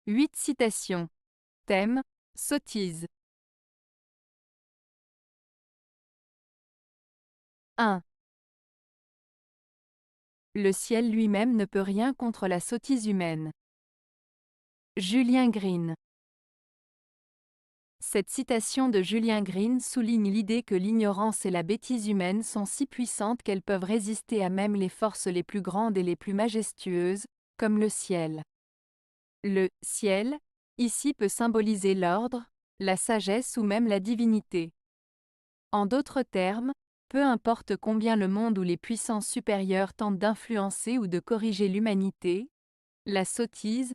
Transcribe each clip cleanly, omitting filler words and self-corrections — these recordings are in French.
8 citations. Thème, sottise. 1. Le ciel lui-même ne peut rien contre la sottise humaine. Julien Green. Cette citation de Julien Green souligne l'idée que l'ignorance et la bêtise humaine sont si puissantes qu'elles peuvent résister à même les forces les plus grandes et les plus majestueuses, comme le ciel. Le « ciel » ici peut symboliser l'ordre, la sagesse ou même la divinité. En d'autres termes, peu importe combien le monde ou les puissances supérieures tentent d'influencer ou de corriger l'humanité, la sottise,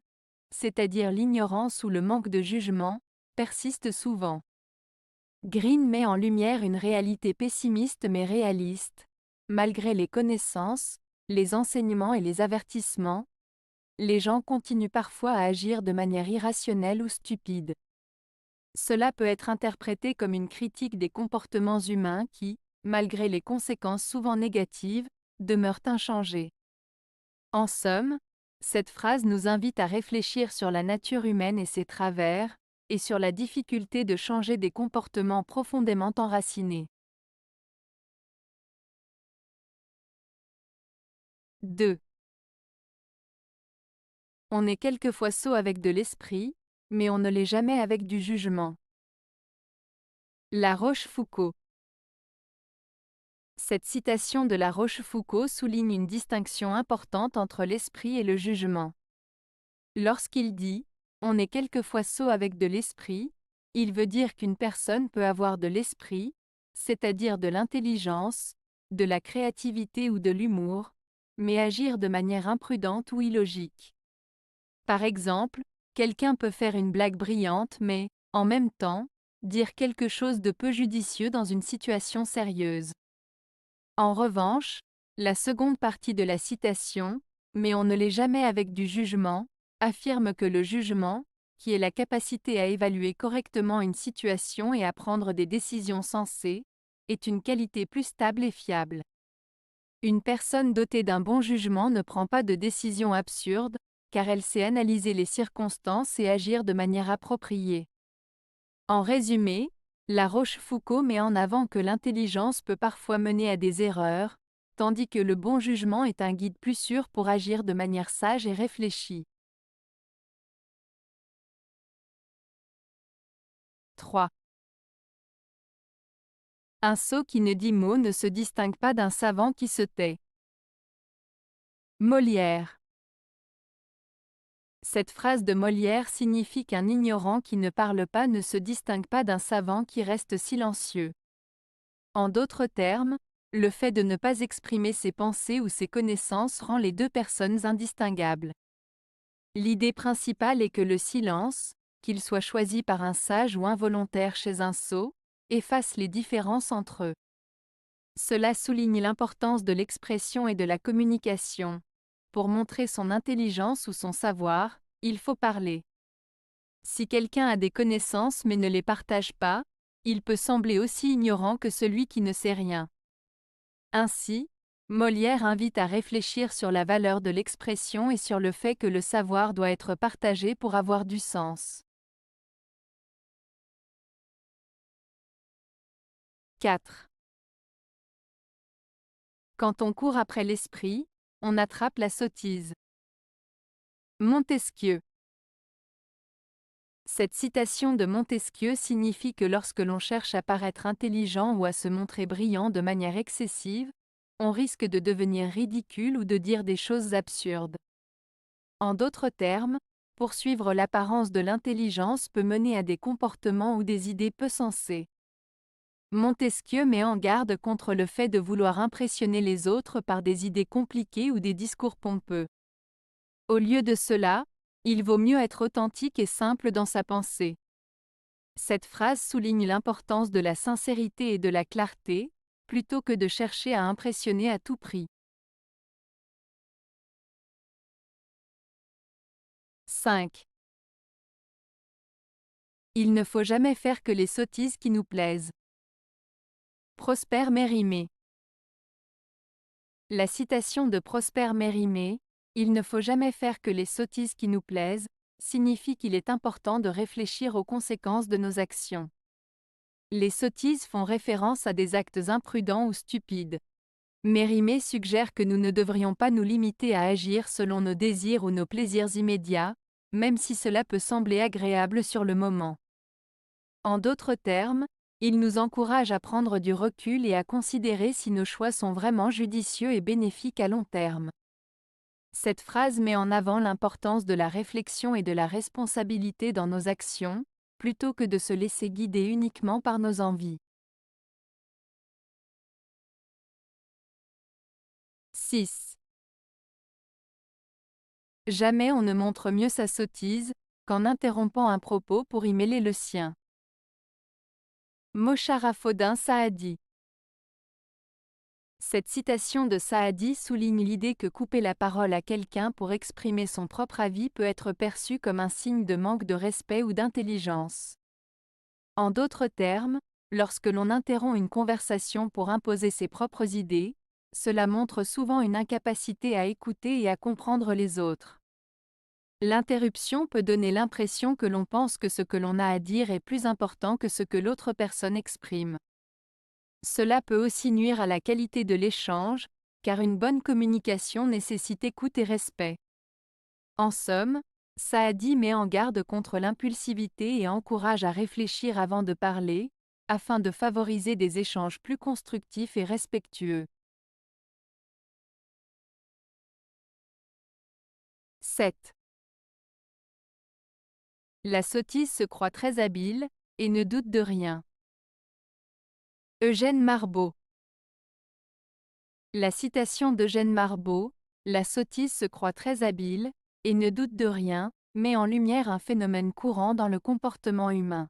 c'est-à-dire l'ignorance ou le manque de jugement, persiste souvent. Green met en lumière une réalité pessimiste mais réaliste. Malgré les connaissances, les enseignements et les avertissements, les gens continuent parfois à agir de manière irrationnelle ou stupide. Cela peut être interprété comme une critique des comportements humains qui, malgré les conséquences souvent négatives, demeurent inchangés. En somme, cette phrase nous invite à réfléchir sur la nature humaine et ses travers, et sur la difficulté de changer des comportements profondément enracinés. 2. On est quelquefois sot avec de l'esprit, mais on ne l'est jamais avec du jugement. La Rochefoucauld. Cette citation de La Rochefoucauld souligne une distinction importante entre l'esprit et le jugement. Lorsqu'il dit « on est quelquefois sot avec de l'esprit », il veut dire qu'une personne peut avoir de l'esprit, c'est-à-dire de l'intelligence, de la créativité ou de l'humour, mais agir de manière imprudente ou illogique. Par exemple, quelqu'un peut faire une blague brillante mais, en même temps, dire quelque chose de peu judicieux dans une situation sérieuse. En revanche, la seconde partie de la citation, « mais on ne l'est jamais avec du jugement », affirme que le jugement, qui est la capacité à évaluer correctement une situation et à prendre des décisions sensées, est une qualité plus stable et fiable. Une personne dotée d'un bon jugement ne prend pas de décisions absurdes, car elle sait analyser les circonstances et agir de manière appropriée. En résumé, La Rochefoucauld met en avant que l'intelligence peut parfois mener à des erreurs, tandis que le bon jugement est un guide plus sûr pour agir de manière sage et réfléchie. 3. Un sot qui ne dit mot ne se distingue pas d'un savant qui se tait. Molière. Cette phrase de Molière signifie qu'un ignorant qui ne parle pas ne se distingue pas d'un savant qui reste silencieux. En d'autres termes, le fait de ne pas exprimer ses pensées ou ses connaissances rend les deux personnes indistinguables. L'idée principale est que le silence, qu'il soit choisi par un sage ou involontaire chez un sot, efface les différences entre eux. Cela souligne l'importance de l'expression et de la communication. Pour montrer son intelligence ou son savoir, il faut parler. Si quelqu'un a des connaissances mais ne les partage pas, il peut sembler aussi ignorant que celui qui ne sait rien. Ainsi, Molière invite à réfléchir sur la valeur de l'expression et sur le fait que le savoir doit être partagé pour avoir du sens. 4. Quand on court après l'esprit, on attrape la sottise. Montesquieu. Cette citation de Montesquieu signifie que lorsque l'on cherche à paraître intelligent ou à se montrer brillant de manière excessive, on risque de devenir ridicule ou de dire des choses absurdes. En d'autres termes, poursuivre l'apparence de l'intelligence peut mener à des comportements ou des idées peu sensées. Montesquieu met en garde contre le fait de vouloir impressionner les autres par des idées compliquées ou des discours pompeux. Au lieu de cela, il vaut mieux être authentique et simple dans sa pensée. Cette phrase souligne l'importance de la sincérité et de la clarté, plutôt que de chercher à impressionner à tout prix. 5. Il ne faut jamais faire que les sottises qui nous plaisent. Prosper Mérimée. La citation de Prosper Mérimée, « Il ne faut jamais faire que les sottises qui nous plaisent », signifie qu'il est important de réfléchir aux conséquences de nos actions. Les sottises font référence à des actes imprudents ou stupides. Mérimée suggère que nous ne devrions pas nous limiter à agir selon nos désirs ou nos plaisirs immédiats, même si cela peut sembler agréable sur le moment. En d'autres termes, il nous encourage à prendre du recul et à considérer si nos choix sont vraiment judicieux et bénéfiques à long terme. Cette phrase met en avant l'importance de la réflexion et de la responsabilité dans nos actions, plutôt que de se laisser guider uniquement par nos envies. 6. Jamais on ne montre mieux sa sottise qu'en interrompant un propos pour y mêler le sien. Mosharafodin Saadi. Cette citation de Saadi souligne l'idée que couper la parole à quelqu'un pour exprimer son propre avis peut être perçu comme un signe de manque de respect ou d'intelligence. En d'autres termes, lorsque l'on interrompt une conversation pour imposer ses propres idées, cela montre souvent une incapacité à écouter et à comprendre les autres. L'interruption peut donner l'impression que l'on pense que ce que l'on a à dire est plus important que ce que l'autre personne exprime. Cela peut aussi nuire à la qualité de l'échange, car une bonne communication nécessite écoute et respect. En somme, Saadi met en garde contre l'impulsivité et encourage à réfléchir avant de parler, afin de favoriser des échanges plus constructifs et respectueux. 7. La sottise se croit très habile, et ne doute de rien. Eugène Marbeau. La citation d'Eugène Marbeau, « La sottise se croit très habile, et ne doute de rien », met en lumière un phénomène courant dans le comportement humain.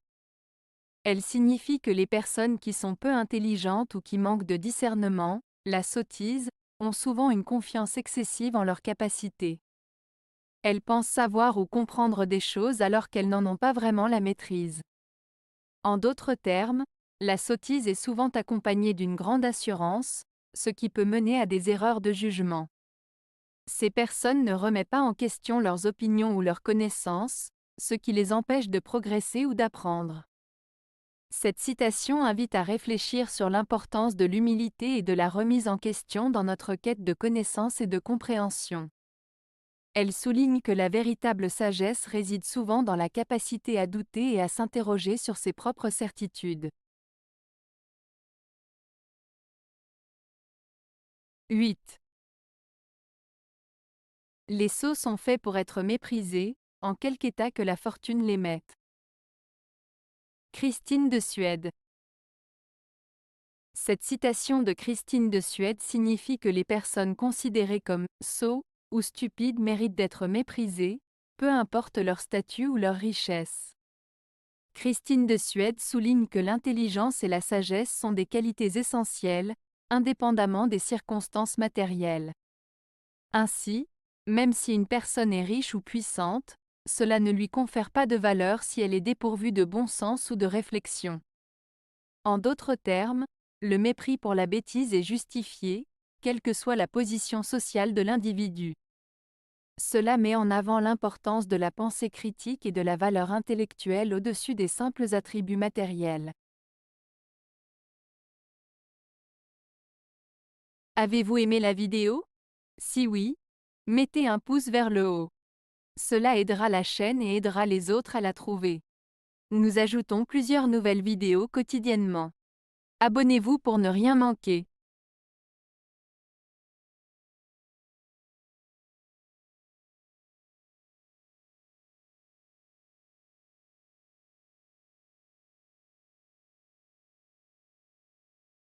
Elle signifie que les personnes qui sont peu intelligentes ou qui manquent de discernement, la sottise, ont souvent une confiance excessive en leurs capacités. Elles pensent savoir ou comprendre des choses alors qu'elles n'en ont pas vraiment la maîtrise. En d'autres termes, la sottise est souvent accompagnée d'une grande assurance, ce qui peut mener à des erreurs de jugement. Ces personnes ne remettent pas en question leurs opinions ou leurs connaissances, ce qui les empêche de progresser ou d'apprendre. Cette citation invite à réfléchir sur l'importance de l'humilité et de la remise en question dans notre quête de connaissance et de compréhension. Elle souligne que la véritable sagesse réside souvent dans la capacité à douter et à s'interroger sur ses propres certitudes. 8. Les sots sont faits pour être méprisés, en quelque état que la fortune les mette. Christine de Suède. Cette citation de Christine de Suède signifie que les personnes considérées comme sots ou stupides méritent d'être méprisées, peu importe leur statut ou leur richesse. Christine de Suède souligne que l'intelligence et la sagesse sont des qualités essentielles, indépendamment des circonstances matérielles. Ainsi, même si une personne est riche ou puissante, cela ne lui confère pas de valeur si elle est dépourvue de bon sens ou de réflexion. En d'autres termes, le mépris pour la bêtise est justifié, quelle que soit la position sociale de l'individu. Cela met en avant l'importance de la pensée critique et de la valeur intellectuelle au-dessus des simples attributs matériels. Avez-vous aimé la vidéo? Si oui, mettez un pouce vers le haut. Cela aidera la chaîne et aidera les autres à la trouver. Nous ajoutons plusieurs nouvelles vidéos quotidiennement. Abonnez-vous pour ne rien manquer.